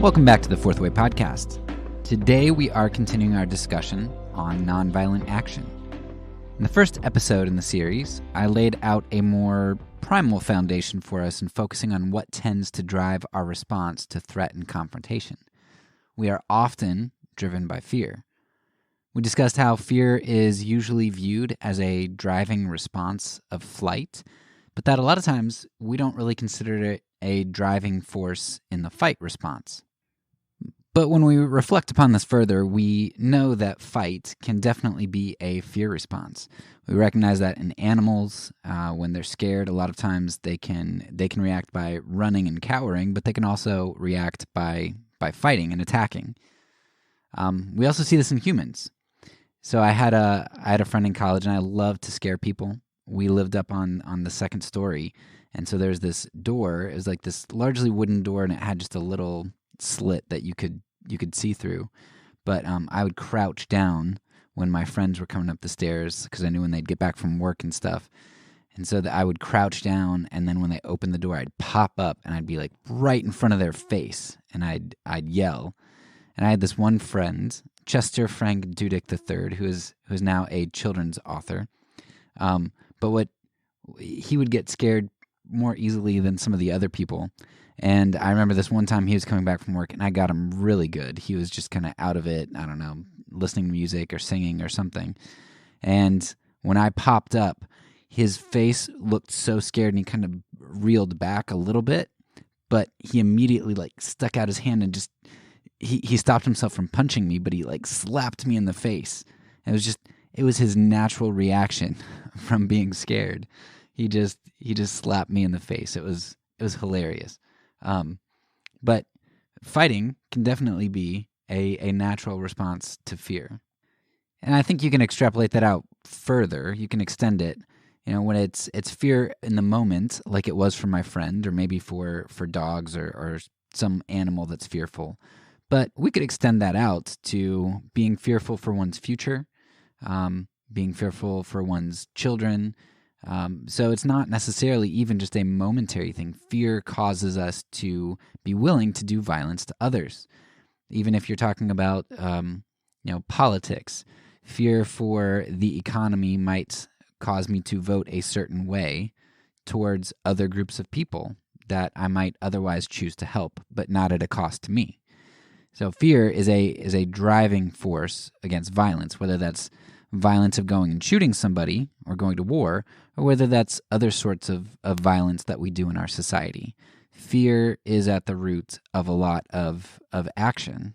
Welcome back to the Fourth Way Podcast. Today we are continuing our discussion on nonviolent action. In the first episode in the series, I laid out a more primal foundation for us in focusing on what tends to drive our response to threat and confrontation. We are often driven by fear. We discussed how fear is usually viewed as a driving response of flight, but that a lot of times we don't really consider it a driving force in the fight response. But when we reflect upon this further, we know that fight can definitely be a fear response. We recognize that in animals, when they're scared, a lot of times they can react by running and cowering, but they can also react by fighting and attacking. We also see this in humans. So I had a friend in college, and I loved to scare people. We lived up on the second story, and so there's this door. It was like this largely wooden door, and it had just a little slit that you could see through. But I would crouch down when my friends were coming up the stairs because I knew when they'd get back from work and stuff. And so that I would crouch down, and then when they opened the door, I'd pop up and I'd be like right in front of their face, and I'd yell. And I had this one friend, Chester Frank Dudek III, who is now a children's author. But he would get scared more easily than some of the other people. And I remember this one time he was coming back from work, and I got him really good. He was just kind of out of it, I don't know, listening to music or singing or something. And when I popped up, his face looked so scared, and he kind of reeled back a little bit, but he immediately stuck out his hand and just, he stopped himself from punching me, but he slapped me in the face. And it was his natural reaction from being scared. He just slapped me in the face. It was hilarious. But fighting can definitely be a natural response to fear. And I think you can extrapolate that out further. You can extend it. When it's fear in the moment, like it was for my friend, or maybe for dogs or some animal that's fearful. But we could extend that out to being fearful for one's future, being fearful for one's children. So it's not necessarily even just a momentary thing. Fear causes us to be willing to do violence to others. Even if you're talking about, politics, fear for the economy might cause me to vote a certain way towards other groups of people that I might otherwise choose to help, but not at a cost to me. So fear is a driving force against violence, whether that's violence of going and shooting somebody or going to war, or whether that's other sorts of violence that we do in our society. Fear is at the root of a lot of action.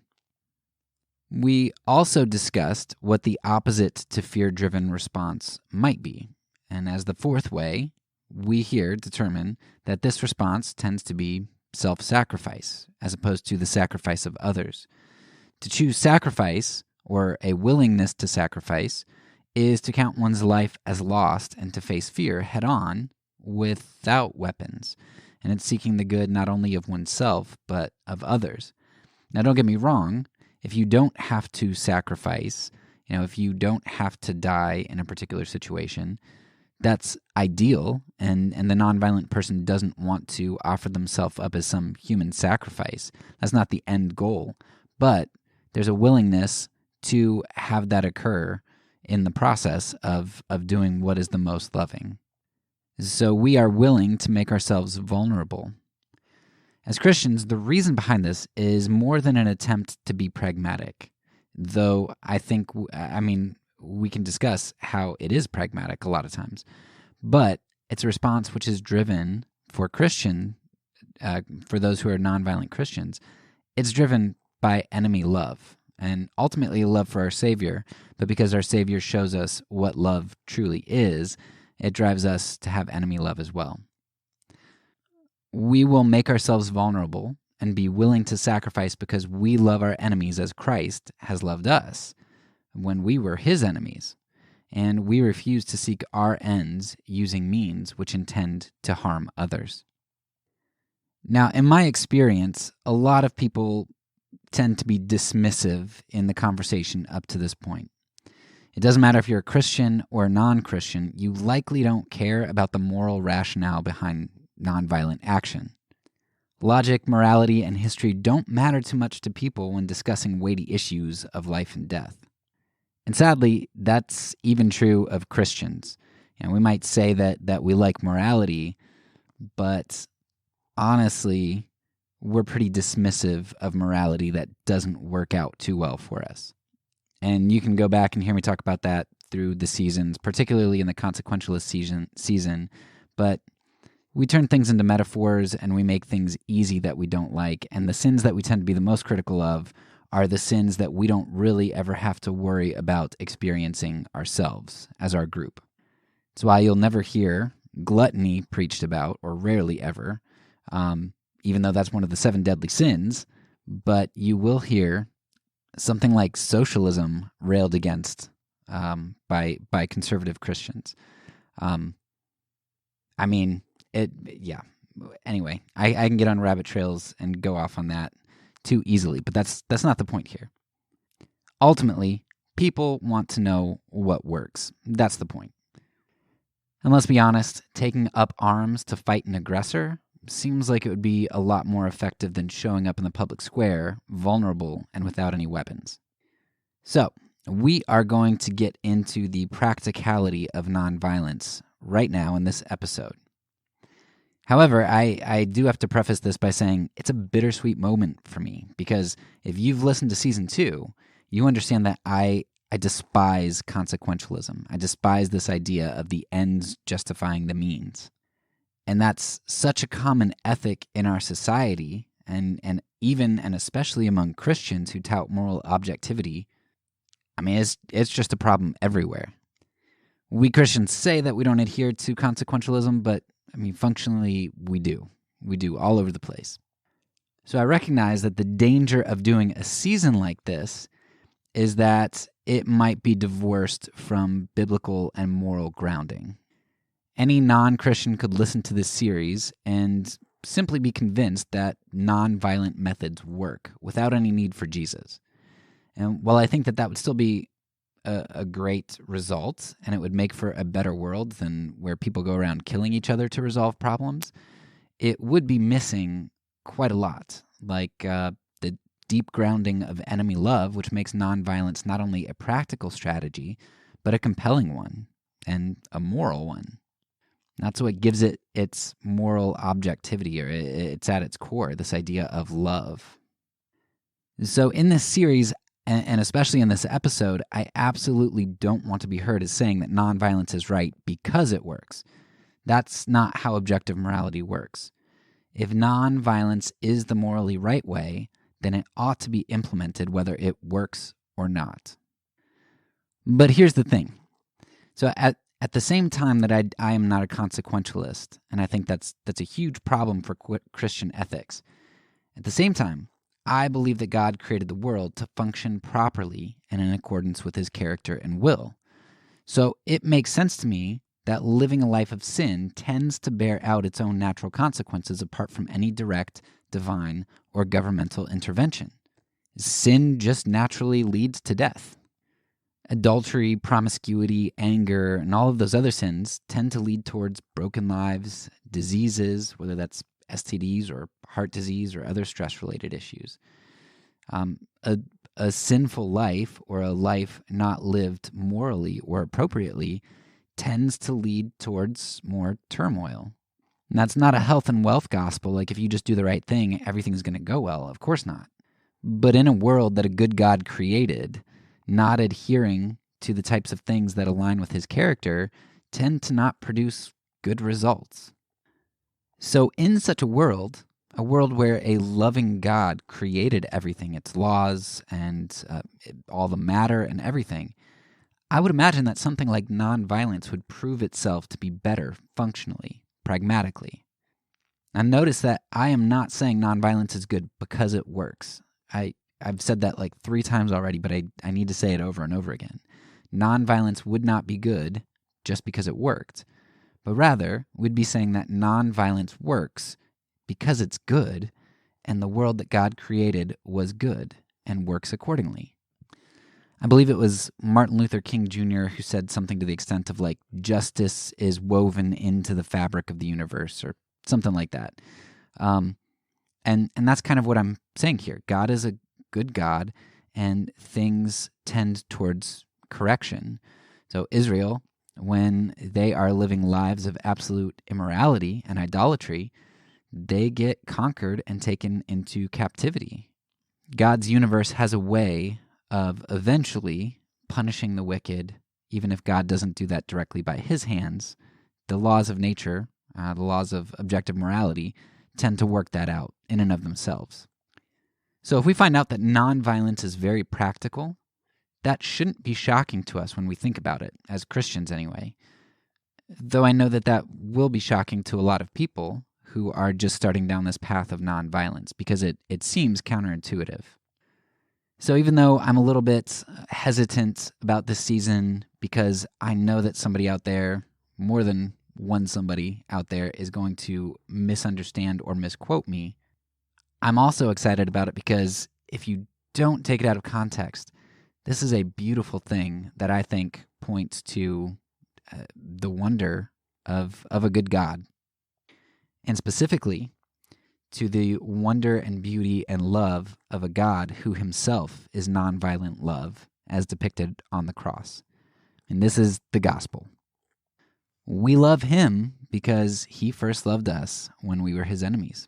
We also discussed what the opposite to fear-driven response might be. And as the fourth way, we here determine that this response tends to be self-sacrifice, as opposed to the sacrifice of others. To choose sacrifice, or a willingness to sacrifice, is to count one's life as lost and to face fear head-on without weapons. And it's seeking the good not only of oneself, but of others. Now, don't get me wrong. If you don't have to sacrifice, if you don't have to die in a particular situation, that's ideal, and the nonviolent person doesn't want to offer themselves up as some human sacrifice. That's not the end goal. But there's a willingness to have that occur in the process of doing what is the most loving. So we are willing to make ourselves vulnerable. As Christians, the reason behind this is more than an attempt to be pragmatic, though we can discuss how it is pragmatic a lot of times, but it's a response which is driven for those who are nonviolent Christians, it's driven by enemy love, and ultimately love for our Savior, but because our Savior shows us what love truly is, it drives us to have enemy love as well. We will make ourselves vulnerable and be willing to sacrifice because we love our enemies as Christ has loved us when we were his enemies, and we refuse to seek our ends using means which intend to harm others. Now, in my experience, a lot of people tend to be dismissive in the conversation up to this point. It doesn't matter if you're a Christian or a non-Christian, you likely don't care about the moral rationale behind nonviolent action. Logic, morality, and history don't matter too much to people when discussing weighty issues of life and death. And sadly, that's even true of Christians. We might say that we like morality, but honestly, we're pretty dismissive of morality that doesn't work out too well for us. And you can go back and hear me talk about that through the seasons, particularly in the consequentialist season. But we turn things into metaphors and we make things easy that we don't like. And the sins that we tend to be the most critical of are the sins that we don't really ever have to worry about experiencing ourselves as our group. That's why you'll never hear gluttony preached about, or rarely ever, even though that's one of the 7 deadly sins. But you will hear something like socialism railed against by conservative Christians. Anyway, I can get on rabbit trails and go off on that too easily, but that's not the point here. Ultimately, people want to know what works. That's the point. And let's be honest, taking up arms to fight an aggressor seems like it would be a lot more effective than showing up in the public square, vulnerable and without any weapons. So, we are going to get into the practicality of nonviolence right now in this episode. However, I do have to preface this by saying it's a bittersweet moment for me, because if you've listened to Season 2, you understand that I despise consequentialism. I despise this idea of the ends justifying the means. And that's such a common ethic in our society, and even and especially among Christians who tout moral objectivity. I mean, it's just a problem everywhere. We Christians say that we don't adhere to consequentialism, but functionally, we do. We do all over the place. So I recognize that the danger of doing a season like this is that it might be divorced from biblical and moral grounding. Any non-Christian could listen to this series and simply be convinced that non-violent methods work without any need for Jesus. And while I think that would still be a great result, and it would make for a better world than where people go around killing each other to resolve problems, it would be missing quite a lot, like the deep grounding of enemy love, which makes nonviolence not only a practical strategy, but a compelling one and a moral one. That's what gives it its moral objectivity, or it's at its core, this idea of love. So in this series, and especially in this episode, I absolutely don't want to be heard as saying that nonviolence is right because it works. That's not how objective morality works. If nonviolence is the morally right way, then it ought to be implemented whether it works or not. But here's the thing. So at the same time that I am not a consequentialist, and I think that's a huge problem for Christian ethics, at the same time, I believe that God created the world to function properly and in accordance with his character and will. So it makes sense to me that living a life of sin tends to bear out its own natural consequences apart from any direct, divine, or governmental intervention. Sin just naturally leads to death. Adultery, promiscuity, anger, and all of those other sins tend to lead towards broken lives, diseases, whether that's STDs or heart disease or other stress-related issues. A sinful life, or a life not lived morally or appropriately, tends to lead towards more turmoil. And that's not a health and wealth gospel, like if you just do the right thing, everything's going to go well. Of course not. But in a world that a good God created, not adhering to the types of things that align with his character tend to not produce good results. So in such a world where a loving God created everything, its laws and all the matter and everything, I would imagine that something like nonviolence would prove itself to be better functionally, pragmatically. Now notice that I am not saying nonviolence is good because it works. I've said that like 3 times already, but I need to say it over and over again. Nonviolence would not be good just because it worked, but rather we'd be saying that nonviolence works because it's good, and the world that God created was good and works accordingly. I believe it was Martin Luther King Jr. who said something to the extent of like, justice is woven into the fabric of the universe, or something like that. And that's kind of what I'm saying here. God is a good God, and things tend towards correction. So Israel, when they are living lives of absolute immorality and idolatry, they get conquered and taken into captivity. God's universe has a way of eventually punishing the wicked, even if God doesn't do that directly by his hands. The laws of nature, the laws of objective morality, tend to work that out in and of themselves. So if we find out that nonviolence is very practical, that shouldn't be shocking to us when we think about it, as Christians anyway. Though I know that that will be shocking to a lot of people who are just starting down this path of nonviolence, because it seems counterintuitive. So even though I'm a little bit hesitant about this season, because I know that somebody out there, more than one somebody out there, is going to misunderstand or misquote me, I'm also excited about it because if you don't take it out of context, this is a beautiful thing that I think points to the wonder of a good God, and specifically to the wonder and beauty and love of a God who himself is nonviolent love, as depicted on the cross. And this is the gospel. We love him because he first loved us when we were his enemies.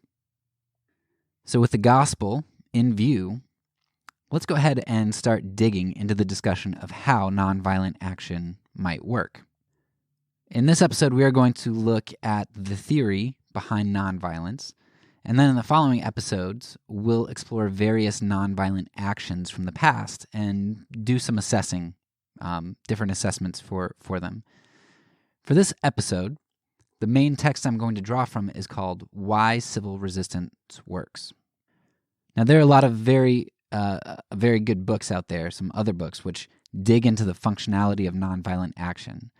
So with the gospel in view, let's go ahead and start digging into the discussion of how nonviolent action might work. In this episode, we are going to look at the theory behind nonviolence, and then in the following episodes, we'll explore various nonviolent actions from the past and do some assessing, different assessments for them. For this episode, the main text I'm going to draw from is called Why Civil Resistance Works. Now, there are a lot of very good books out there, some other books, which dig into the functionality of nonviolent action.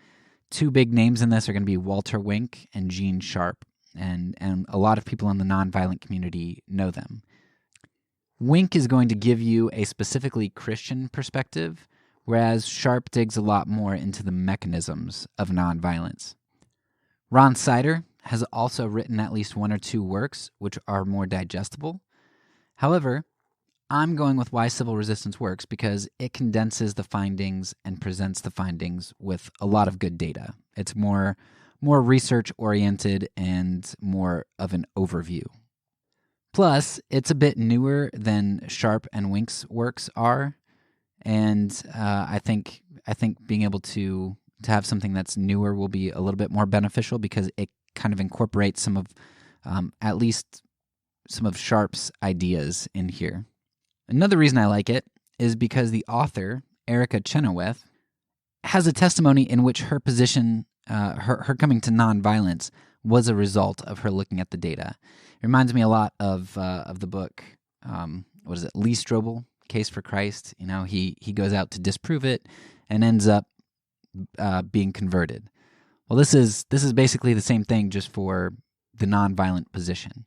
Two big names in this are going to be Walter Wink and Gene Sharp, and a lot of people in the nonviolent community know them. Wink is going to give you a specifically Christian perspective, whereas Sharp digs a lot more into the mechanisms of nonviolence. Ron Sider has also written at least one or two works which are more digestible. However, I'm going with Why Civil Resistance Works because it condenses the findings and presents the findings with a lot of good data. It's more research-oriented and more of an overview. Plus, it's a bit newer than Sharp and Wink's works are, and I think being able to have something that's newer will be a little bit more beneficial because it kind of incorporates some of, at least some of Sharp's ideas in here. Another reason I like it is because the author, Erica Chenoweth, has a testimony in which her position, her coming to nonviolence, was a result of her looking at the data. It reminds me a lot of the book, Lee Strobel, Case for Christ. You know, he goes out to disprove it and ends up being converted. Well, this is basically the same thing, just for the nonviolent position.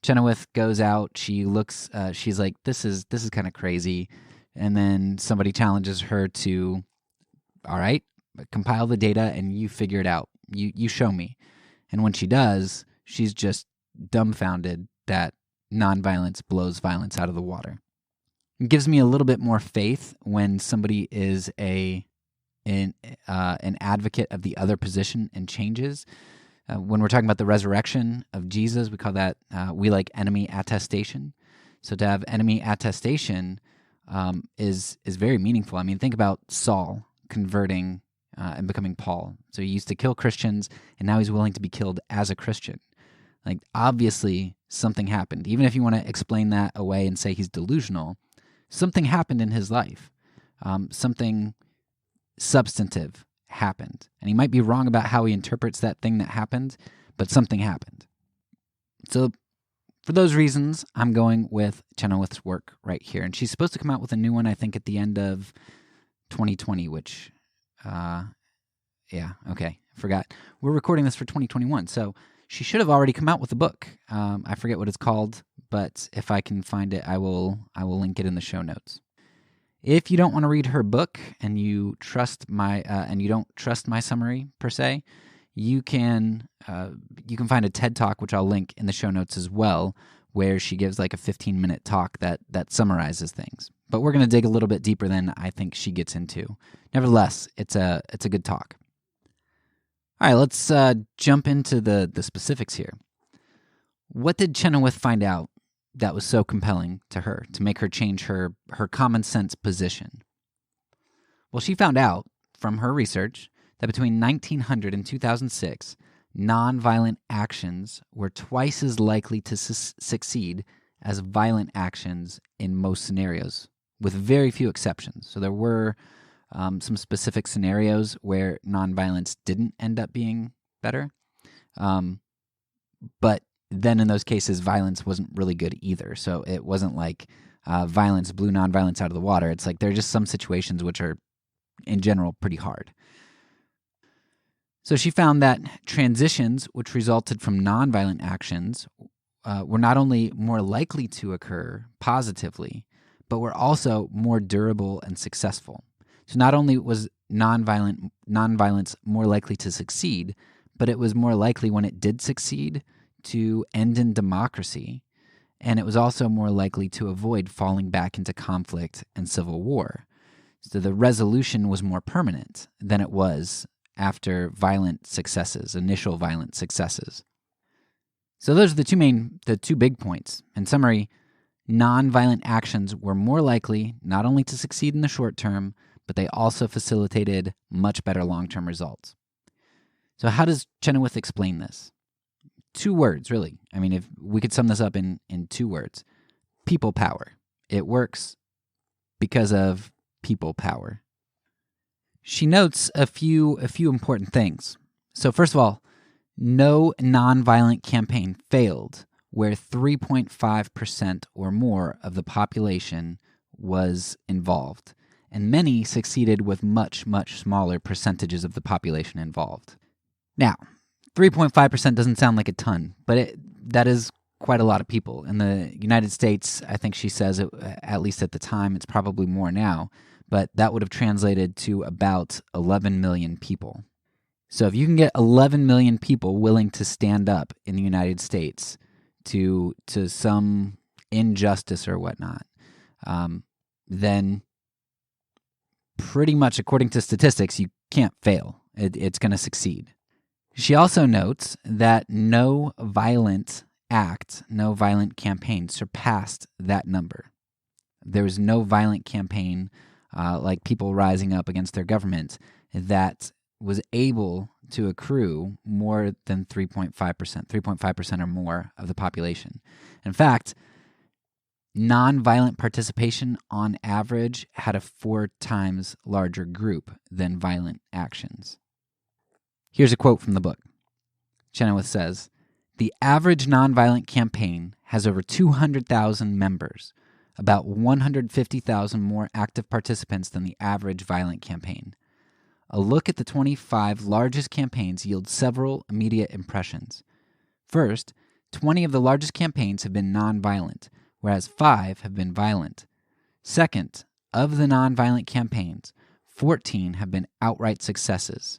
Chenoweth goes out, she looks, she's like, this is kind of crazy, and then somebody challenges her to, all right, compile the data and you figure it out. You show me. And when she does, she's just dumbfounded that nonviolence blows violence out of the water. It gives me a little bit more faith when somebody is an advocate of the other position and changes. When we're talking about the resurrection of Jesus, we call that, we like enemy attestation. So to have enemy attestation is very meaningful. I mean, think about Saul converting and becoming Paul. So he used to kill Christians, and now he's willing to be killed as a Christian. Like, obviously, something happened. Even if you want to explain that away and say he's delusional, something happened in his life. Something substantive happened. And he might be wrong about how he interprets that thing that happened, but something happened. So for those reasons, I'm going with Chenoweth's work right here. And she's supposed to come out with a new one, I think, at the end of 2020, which, forgot. We're recording this for 2021, so she should have already come out with a book. I forget what it's called, but if I can find it, I will link it in the show notes. If you don't want to read her book and you trust you don't trust my summary per se, you can find a TED Talk, which I'll link in the show notes as well, where she gives like a 15-minute talk that summarizes things. But we're going to dig a little bit deeper than I think she gets into. Nevertheless, it's a good talk. All right, let's jump into the specifics here. What did Chenoweth find out that was so compelling to her to make her change her common sense position? Well, she found out from her research that between 1900 and 2006, nonviolent actions were twice as likely to succeed as violent actions in most scenarios, with very few exceptions. So there were some specific scenarios where nonviolence didn't end up being better. But then in those cases, violence wasn't really good either. So it wasn't like violence blew nonviolence out of the water. It's like there are just some situations which are, in general, pretty hard. So she found that transitions which resulted from nonviolent actions were not only more likely to occur positively, but were also more durable and successful. So not only was nonviolence more likely to succeed, but it was more likely when it did succeed to end in democracy, and it was also more likely to avoid falling back into conflict and civil war. So the resolution was more permanent than it was after violent successes, initial violent successes. So those are the two big points. In summary, nonviolent actions were more likely not only to succeed in the short term, but they also facilitated much better long-term results. So how does Chenoweth explain this? 2 words, really. I mean, if we could sum this up in 2 words. People power. It works because of people power. She notes a few important things. So first of all, no nonviolent campaign failed where 3.5% or more of the population was involved, and many succeeded with much, much smaller percentages of the population involved. Now, 3.5% doesn't sound like a ton, but that is quite a lot of people. In the United States, I think she says, at least at the time, it's probably more now, but that would have translated to about 11 million people. So if you can get 11 million people willing to stand up in the United States to some injustice or whatnot, then pretty much according to statistics, you can't fail. It's going to succeed. She also notes that no violent act, no violent campaign surpassed that number. There was no violent campaign like people rising up against their government that was able to accrue more than 3.5%, 3.5% or more of the population. In fact, nonviolent participation on average had a 4 times larger group than violent actions. Here's a quote from the book. Chenoweth says, "The average nonviolent campaign has over 200,000 members, about 150,000 more active participants than the average violent campaign. A look at the 25 largest campaigns yields several immediate impressions. First, 20 of the largest campaigns have been nonviolent, whereas 5 have been violent. Second, of the nonviolent campaigns, 14 have been outright successes,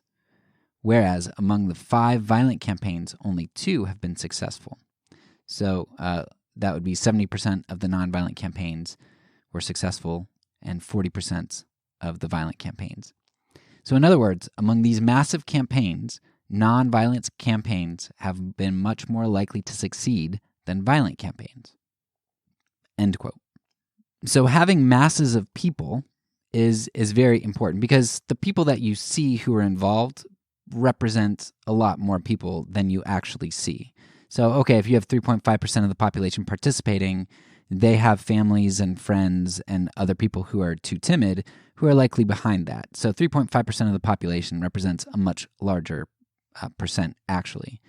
whereas among the 5 violent campaigns, only 2 have been successful." So that would be 70% of the nonviolent campaigns were successful and 40% of the violent campaigns. So in other words, among these massive campaigns, nonviolent campaigns have been much more likely to succeed than violent campaigns. End quote. So having masses of people is very important because the people that you see who are involved represent a lot more people than you actually see. So, okay, if you have 3.5% of the population participating, they have families and friends and other people who are too timid who are likely behind that. So 3.5% of the population represents a much larger percent, actually.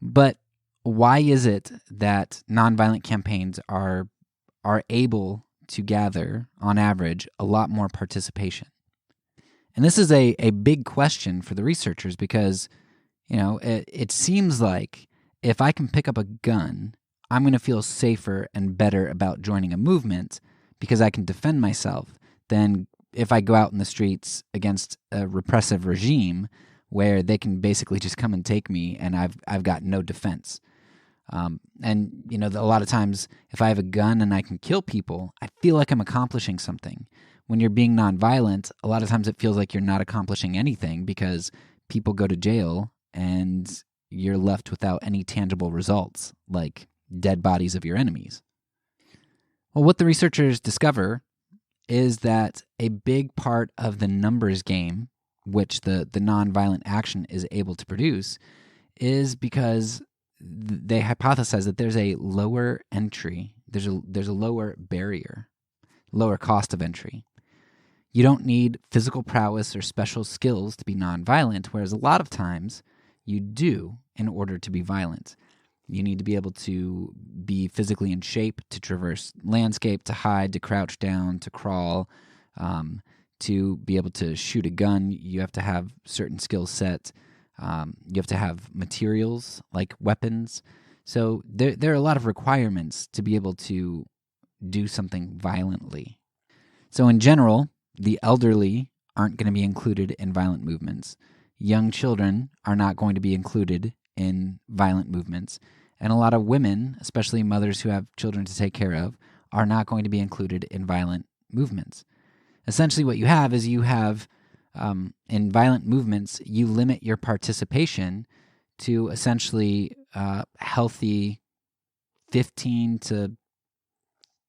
But why is it that nonviolent campaigns are able to gather, on average, a lot more participation? And this is a big question for the researchers because, it seems like if I can pick up a gun, I'm going to feel safer and better about joining a movement because I can defend myself than if I go out in the streets against a repressive regime where they can basically just come and take me and I've got no defense. And a lot of times, if I have a gun and I can kill people, I feel like I'm accomplishing something. When you're being nonviolent, a lot of times it feels like you're not accomplishing anything because people go to jail and you're left without any tangible results, like dead bodies of your enemies. Well, what the researchers discover is that a big part of the numbers game, which the nonviolent action is able to produce, is because they hypothesize that there's a lower entry, there's a lower barrier, lower cost of entry. You don't need physical prowess or special skills to be nonviolent, whereas a lot of times you do in order to be violent. You need to be able to be physically in shape to traverse landscape, to hide, to crouch down, to crawl, to be able to shoot a gun. You have to have certain skill sets. You have to have materials like weapons. So there are a lot of requirements to be able to do something violently. So in general, the elderly aren't going to be included in violent movements. Young children are not going to be included in violent movements. And a lot of women, especially mothers who have children to take care of, are not going to be included in violent movements. Essentially what you have is in violent movements, you limit your participation to essentially healthy 15 to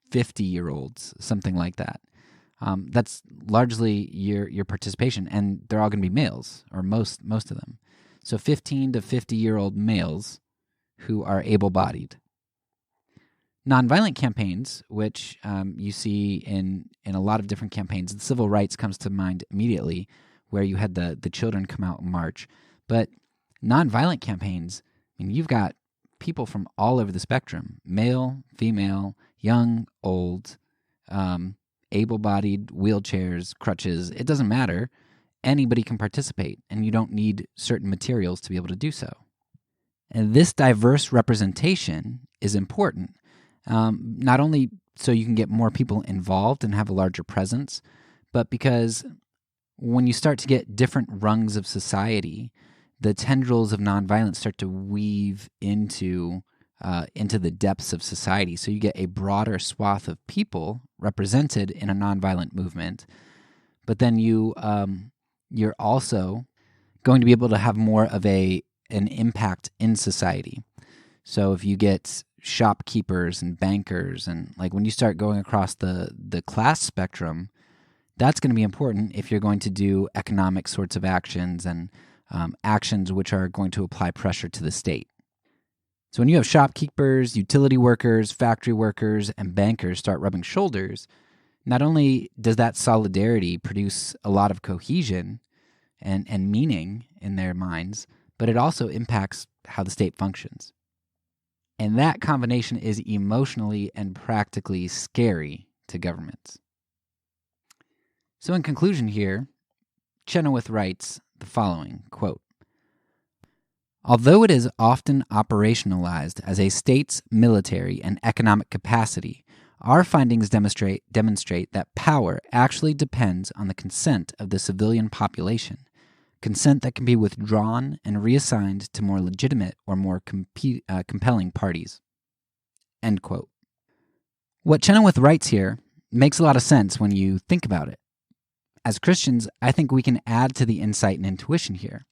50-year-olds, something like that. That's largely your participation, and they're all going to be males, or most of them. So 15 to 50-year-old males who are able-bodied. Nonviolent campaigns, which you see in a lot of different campaigns, the civil rights comes to mind immediately, where you had the children come out and march. But nonviolent campaigns, you've got people from all over the spectrum: male, female, young, old, able-bodied, wheelchairs, crutches. It doesn't matter. Anybody can participate, and you don't need certain materials to be able to do so. And this diverse representation is important, not only so you can get more people involved and have a larger presence, but because when you start to get different rungs of society, the tendrils of nonviolence start to weave into the depths of society. So you get a broader swath of people represented in a nonviolent movement, but then you're also going to be able to have more of an impact in society. So if you get shopkeepers and bankers, and like when you start going across the class spectrum, that's going to be important if you're going to do economic sorts of actions and actions which are going to apply pressure to the state. So when you have shopkeepers, utility workers, factory workers, and bankers start rubbing shoulders, not only does that solidarity produce a lot of cohesion and meaning in their minds, but it also impacts how the state functions. And that combination is emotionally and practically scary to governments. So in conclusion here, Chenoweth writes the following, quote, "Although it is often operationalized as a state's military and economic capacity, our findings demonstrate that power actually depends on the consent of the civilian population, consent that can be withdrawn and reassigned to more legitimate or more compelling parties." End quote. What Chenoweth writes here makes a lot of sense when you think about it. As Christians, I think we can add to the insight and intuition here.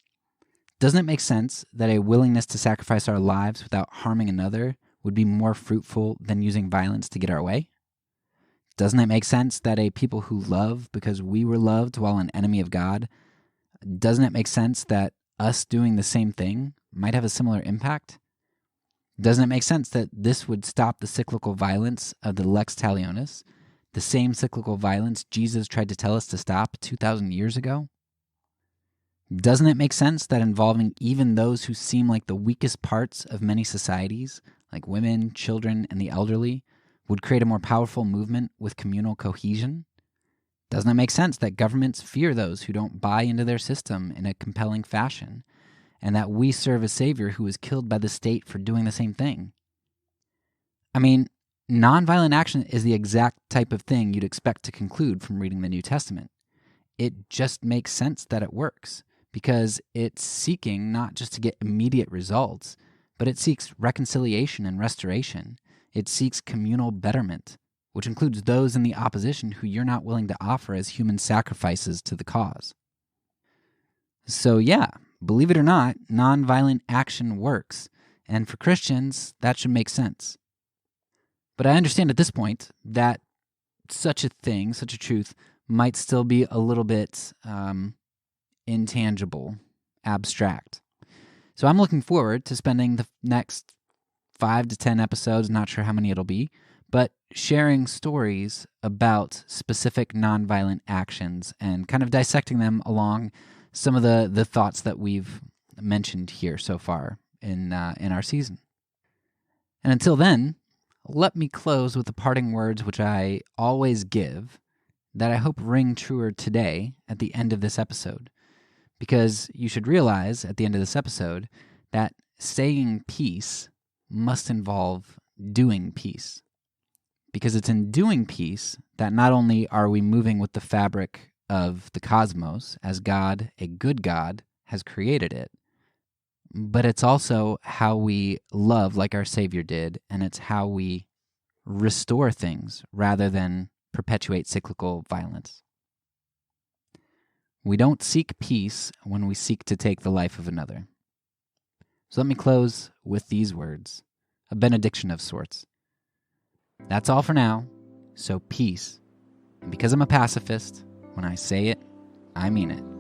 Doesn't it make sense that a willingness to sacrifice our lives without harming another would be more fruitful than using violence to get our way? Doesn't it make sense that a people who love because we were loved while an enemy of God, doesn't it make sense that us doing the same thing might have a similar impact? Doesn't it make sense that this would stop the cyclical violence of the lex talionis, the same cyclical violence Jesus tried to tell us to stop 2,000 years ago? Doesn't it make sense that involving even those who seem like the weakest parts of many societies, like women, children, and the elderly, would create a more powerful movement with communal cohesion? Doesn't it make sense that governments fear those who don't buy into their system in a compelling fashion, and that we serve a savior who was killed by the state for doing the same thing? I mean, nonviolent action is the exact type of thing you'd expect to conclude from reading the New Testament. It just makes sense that it works, because it's seeking not just to get immediate results, but it seeks reconciliation and restoration. It seeks communal betterment, which includes those in the opposition who you're not willing to offer as human sacrifices to the cause. So yeah, believe it or not, nonviolent action works, and for Christians, that should make sense. But I understand at this point that such a thing, such a truth, might still be a little bit intangible, abstract. So I'm looking forward to spending the next 5 to 10 episodes, not sure how many it'll be, but sharing stories about specific nonviolent actions and kind of dissecting them along some of the thoughts that we've mentioned here so far in our season. And until then, let me close with the parting words which I always give that I hope ring truer today at the end of this episode. Because you should realize at the end of this episode that saying peace must involve doing peace. Because it's in doing peace that not only are we moving with the fabric of the cosmos as God, a good God, has created it, but it's also how we love like our Savior did, and it's how we restore things rather than perpetuate cyclical violence. We don't seek peace when we seek to take the life of another. So let me close with these words, a benediction of sorts. That's all for now, so peace. And because I'm a pacifist, when I say it, I mean it.